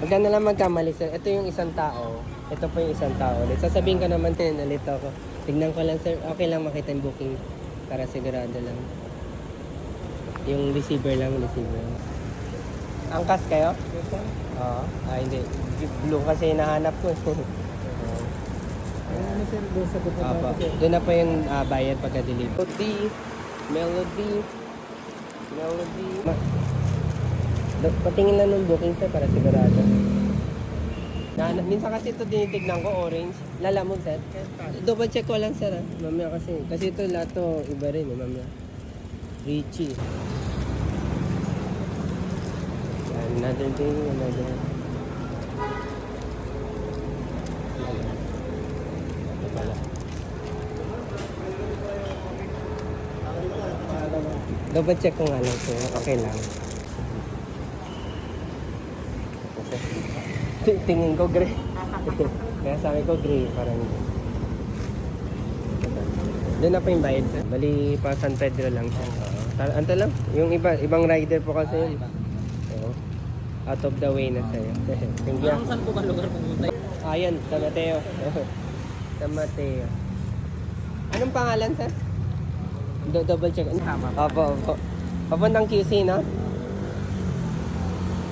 Huwag ka na lang magkamali, sir. Ito yung isang tao. Ito po yung isang tao ulit. Sasabihin ko naman, ulit ako. Tignan ko lang, sir. Okay lang makita yung booking para sigurado lang. Yung receiver lang, receiver. Angkas kayo? Oo. Hindi. Blue kasi hinahanap ko. Ano sir, doon sa group na sir? Doon na po yung bayad pagka-deliver. Melody. Patingin lang ng booking sir para sigurado. Minsan kasi ito tinitignan ko, orange. Lalamog sir. Double check ko lang sir mamaya kasi ito lahat to iba rin mamaya. Richie. Another day, another. Double check ko nga lang sir. Okay lang. Tingin ko gray. Kaya sabi ko gray parang. Doon na po yung bayad sir. Bali pa San Pedro lang siya. Anto lang. Yung ibang rider po kasi yun. Out of the way na sa'yo. Thank you. Saan po ba lugar pumunta? Ayan, San Mateo. San Mateo. Anong pangalan sir? Double check. Tama. Opo. Papuntang QC, no?